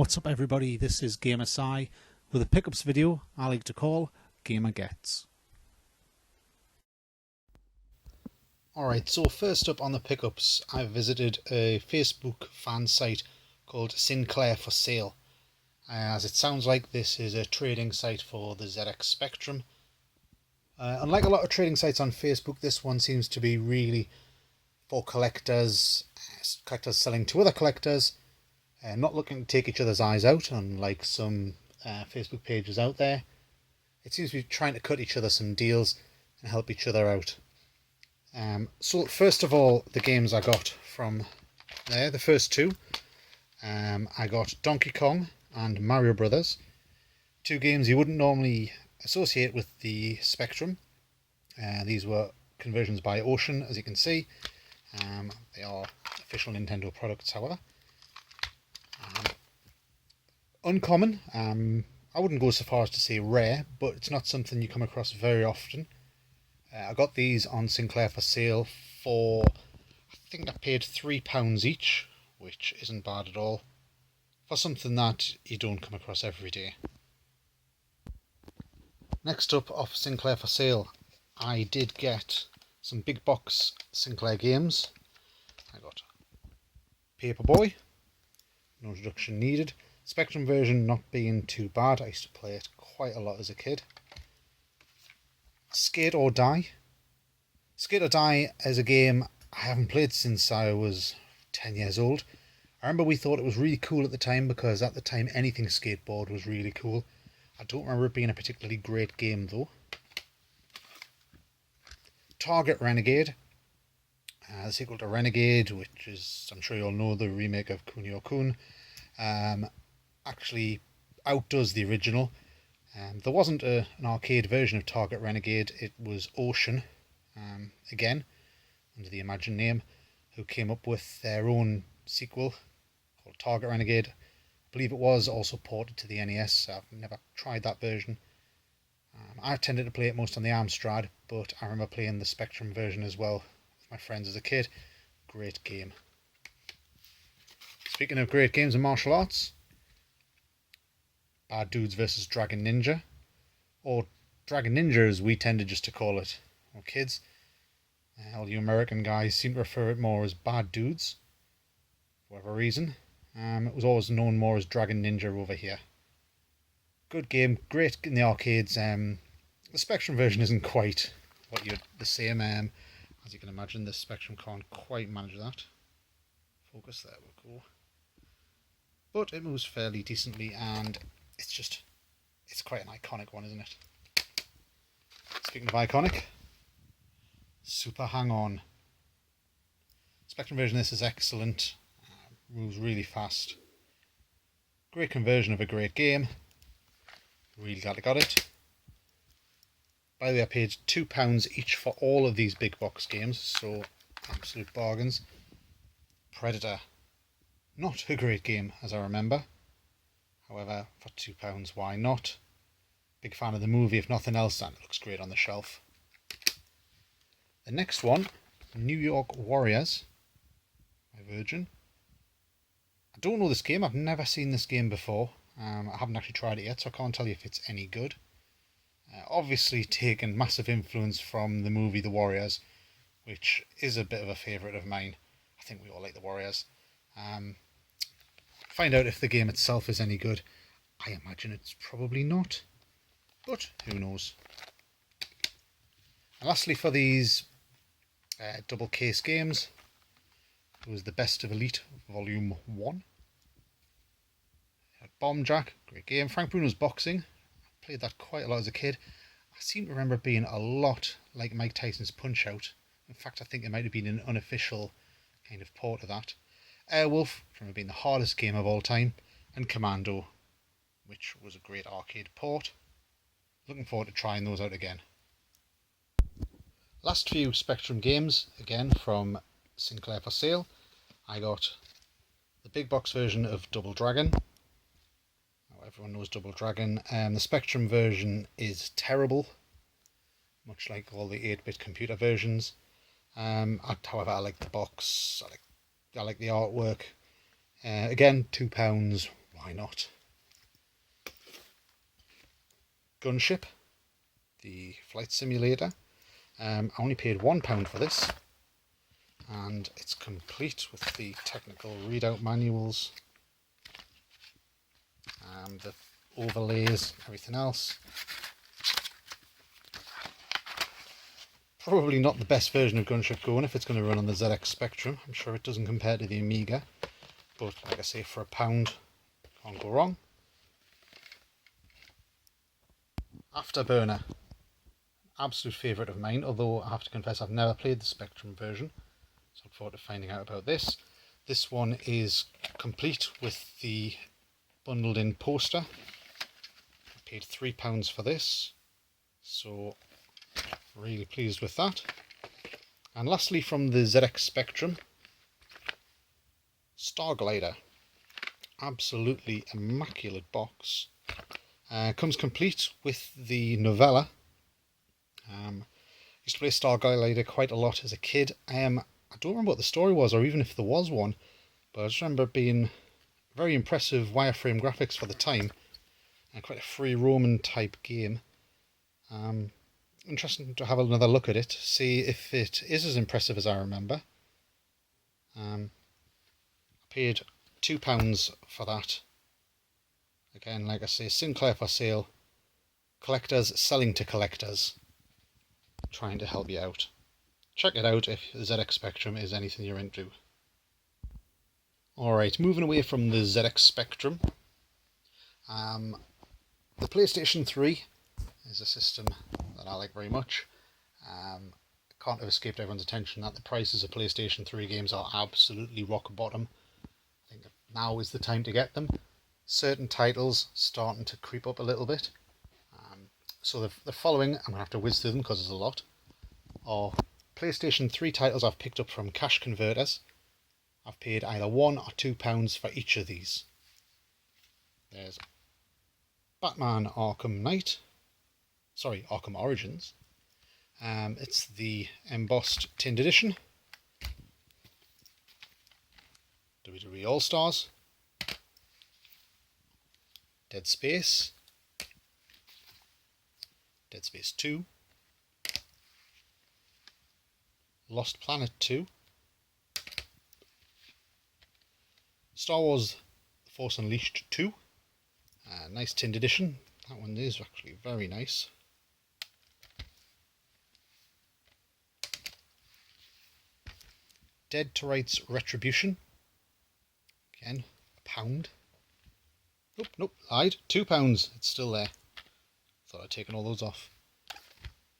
What's up everybody, this is Gamer Si with a pickups video I like to call Gamer Gets. Alright, so first up on the pickups, I visited a Facebook fan site called Sinclair for Sale. As it sounds like, this is a trading site for the ZX Spectrum. Unlike a lot of trading sites on Facebook, this one seems to be really for collectors, collectors selling to other collectors. Not looking to take each other's eyes out, unlike some Facebook pages out there. It seems to be trying to cut each other some deals and help each other out. So first of all, the games I got from there, the first two. I got Donkey Kong and Mario Brothers. Two games you wouldn't normally associate with the Spectrum. These were conversions by Ocean, as you can see. They are official Nintendo products, however. Uncommon, I wouldn't go so far as to say rare, but it's not something you come across very often. I got these on Sinclair for Sale for, I think I paid £3 each, which isn't bad at all, for something that you don't come across every day. Next up, off Sinclair for Sale, I did get some big box Sinclair games. I got Paperboy, no introduction needed. Spectrum version not being too bad, I used to play it quite a lot as a kid. Skate or Die. Skate or Die is a game I haven't played since I was 10 years old. I remember we thought it was really cool at the time because at the time anything skateboard was really cool. I don't remember it being a particularly great game though. Target Renegade. The sequel to Renegade, which is, I'm sure you all know, the remake of Kunio-kun. Actually outdoes the original. There wasn't an arcade version of Target Renegade, it was Ocean, again, under the Imagine name, who came up with their own sequel called Target Renegade. I believe it was also ported to the NES, I've never tried that version. I tended to play it most on the Amstrad, but I remember playing the Spectrum version as well with my friends as a kid. Great game. Speaking of great games and martial arts, Bad Dudes vs Dragon Ninja, or Dragon Ninja as we tended just to call it, well, kids. All you American guys seem to refer it more as Bad Dudes, for whatever reason. It was always known more as Dragon Ninja over here. Good game, great in the arcades. The Spectrum version isn't quite what you'd the same. As you can imagine, the Spectrum can't quite manage that. Focus, there we go. But it moves fairly decently, and it's quite an iconic one, isn't it? Speaking of iconic, Super Hang-On. Spectrum version of this is excellent, moves really fast. Great conversion of a great game. Really glad I got it. By the way, I paid £2 each for all of these big box games, so absolute bargains. Predator. Not a great game, as I remember. However, for £2, why not? Big fan of the movie, if nothing else, and it looks great on the shelf. The next one, New York Warriors by Virgin. I don't know this game, I've never seen this game before. I haven't actually tried it yet, so I can't tell you if it's any good. Obviously taken massive influence from the movie The Warriors, which is a bit of a favourite of mine. I think we all like The Warriors. Find out if the game itself is any good. I imagine it's probably not, but who knows. And lastly, for these double case games, it was the Best of Elite Volume 1. Bomb Jack, great game. Frank Bruno's Boxing, I played that quite a lot as a kid. I seem to remember it being a lot like Mike Tyson's Punch-Out. In fact, I think it might have been an unofficial kind of port of that. Airwolf, from being the hardest game of all time, and Commando, which was a great arcade port. Looking forward to trying those out again. Last few Spectrum games, again from Sinclair for Sale. I got the big box version of Double Dragon. Now, everyone knows Double Dragon. The Spectrum version is terrible, much like all the 8-bit computer versions. However, I like the box, I like the artwork. Again, £2, why why not? Gunship, the flight simulator. I only paid £1 for this, and it's complete with the technical readout manuals, the overlays, everything else. Probably not the best version of Gunship going if it's going to run on the ZX Spectrum. I'm sure it doesn't compare to the Amiga, but like I say, for £1, can't go wrong. Afterburner, absolute favourite of mine, although I have to confess I've never played the Spectrum version, so I look forward to finding out about this. This one is complete with the bundled in poster. I paid £3 for this, so really pleased with that. And lastly, from the ZX Spectrum, Starglider, absolutely immaculate box. Comes complete with the novella. Used to play Starglider quite a lot as a kid. I don't remember what the story was, or even if there was one, but I just remember it being very impressive wireframe graphics for the time, and quite a free roaming type game. Interesting to have another look at it, see if it is as impressive as I remember. I paid £2 for that. Again, like I say, Sinclair for sale. Collectors selling to collectors. Trying to help you out. Check it out if the ZX Spectrum is anything you're into. Alright, moving away from the ZX Spectrum. The PlayStation 3 is a system that I like very much. Can't have escaped everyone's attention that the prices of PlayStation 3 games are absolutely rock bottom. I think now is the time to get them. Certain titles starting to creep up a little bit. So the following, I'm going to have to whiz through them because there's a lot, are PlayStation 3 titles I've picked up from cash converters. I've paid either £1 or £2 for each of these. There's Batman Arkham Origins. It's the embossed tinned edition. WWE All-Stars. Dead Space. Dead Space 2. Lost Planet 2. Star Wars The Force Unleashed 2. Nice tinned edition. That one is actually very nice. Dead to Rights Retribution. Again, £1. Nope, lied. £2. It's still there. Thought I'd taken all those off.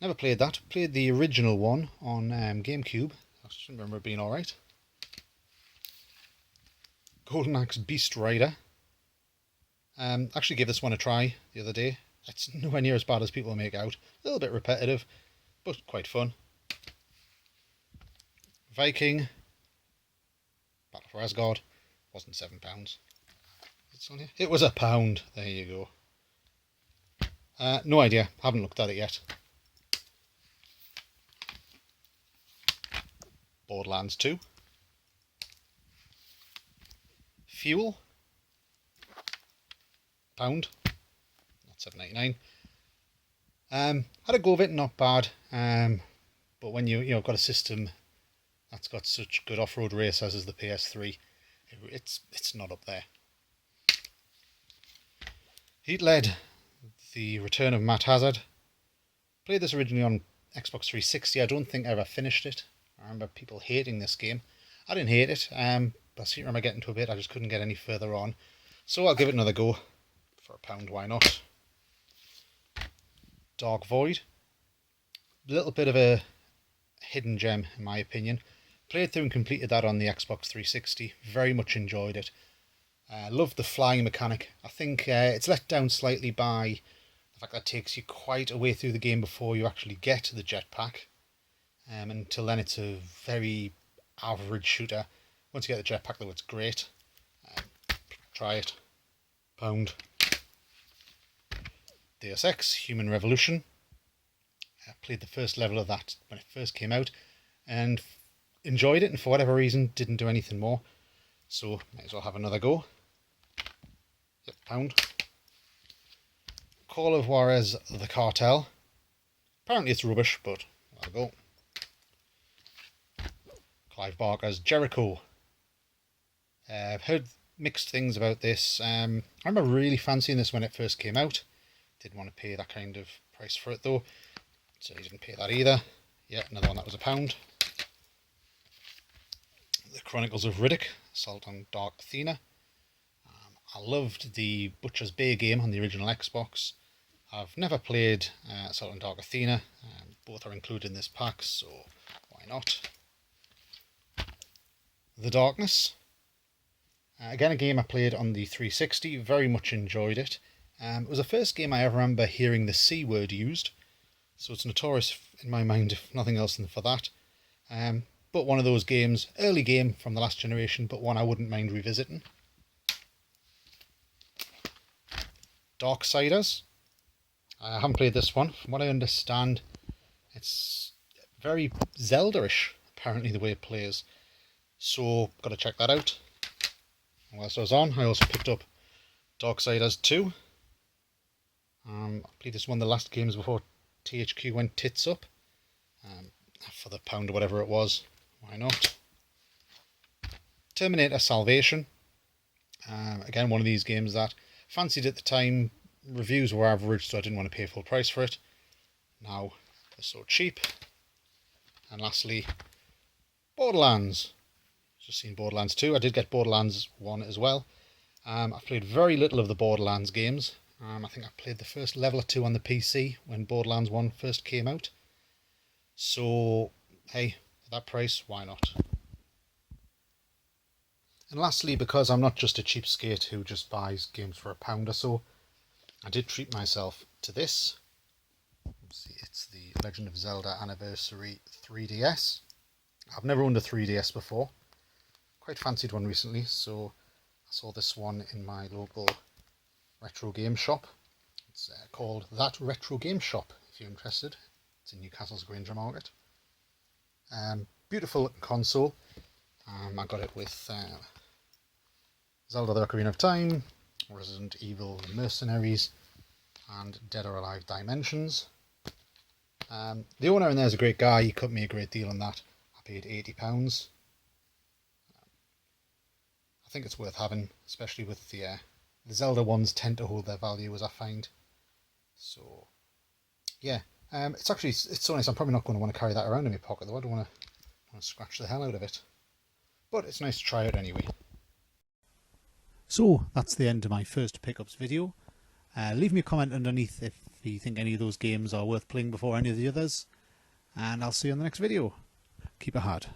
Never played that. Played the original one on GameCube. I just remember it being alright. Golden Axe Beast Rider. Actually gave this one a try the other day. It's nowhere near as bad as people make out. A little bit repetitive, but quite fun. Viking. Battle for Asgard. Wasn't £7. It was £1. There you go. No idea. Haven't looked at it yet. Borderlands 2. Fuel. £1. Not £7.99. Had a go of it, not bad. But when you've got a system that's got such good off-road racers as the PS3, it's not up there. Heat Lead, The Return of Matt Hazard. Played this originally on Xbox 360. I don't think I ever finished it. I remember people hating this game. I didn't hate it, but I seem to remember getting to a bit. I just couldn't get any further on. So I'll give it another go. For £1, why not? Dark Void. A little bit of a hidden gem, in my opinion. Played through and completed that on the Xbox 360. Very much enjoyed it. Loved the flying mechanic. I think it's let down slightly by the fact that it takes you quite a way through the game before you actually get to the jetpack. Until then it's a very average shooter. Once you get the jetpack though, it's great. Try it. £1. Deus Ex Human Revolution. I played the first level of that when it first came out and enjoyed it, and for whatever reason didn't do anything more. So might as well have another go. £1. Call of Juarez The Cartel. Apparently it's rubbish, but I'll go. Clive Barker's Jericho. I've heard mixed things about this. I remember really fancying this when it first came out. Didn't want to pay that kind of price for it though, so you didn't pay that either. Yeah, another one that was £1. The Chronicles of Riddick, Assault on Dark Athena. I loved the Butcher's Bay game on the original Xbox. I've never played Assault on Dark Athena. Both are included in this pack, so why not? The Darkness. Again, a game I played on the 360, very much enjoyed it. It was the first game I ever remember hearing the C word used, so it's notorious in my mind, if nothing else, than for that. But one of those games, early game from the last generation, but one I wouldn't mind revisiting. Darksiders. I haven't played this one. From what I understand, it's very Zelda-ish, apparently, the way it plays. So, got to check that out. And whilst I was on, I also picked up Darksiders 2. I played this one of the last games before THQ went tits up. For the £1 or whatever it was. Why not? Terminator Salvation. Again, one of these games that fancied at the time. Reviews were average, so I didn't want to pay full price for it. Now they're so cheap. And lastly, Borderlands. Just seen Borderlands 2. I did get Borderlands 1 as well. I've played very little of the Borderlands games. I think I played the first level or two on the PC when Borderlands 1 first came out. So, hey, for that price, why not? And lastly, because I'm not just a cheapskate who just buys games for £1 or so, I did treat myself to this. Let's see, it's the Legend of Zelda Anniversary 3DS. I've never owned a 3DS before. Quite fancied one recently, so I saw this one in my local retro game shop. It's called That Retro Game Shop, if you're interested. It's in Newcastle's Granger Market. Beautiful looking console. I got it with Zelda the Ocarina of Time, Resident Evil Mercenaries, and Dead or Alive Dimensions. The owner in there is a great guy. He cut me a great deal on that. I paid £80. I think it's worth having, especially with the Zelda ones tend to hold their value, as I find. So, yeah. It's so nice. I'm probably not going to want to carry that around in my pocket though. I don't want to scratch the hell out of it. But it's nice to try it anyway. So that's the end of my first pickups video. Leave me a comment underneath if you think any of those games are worth playing before any of the others. And I'll see you on the next video. Keep it hard.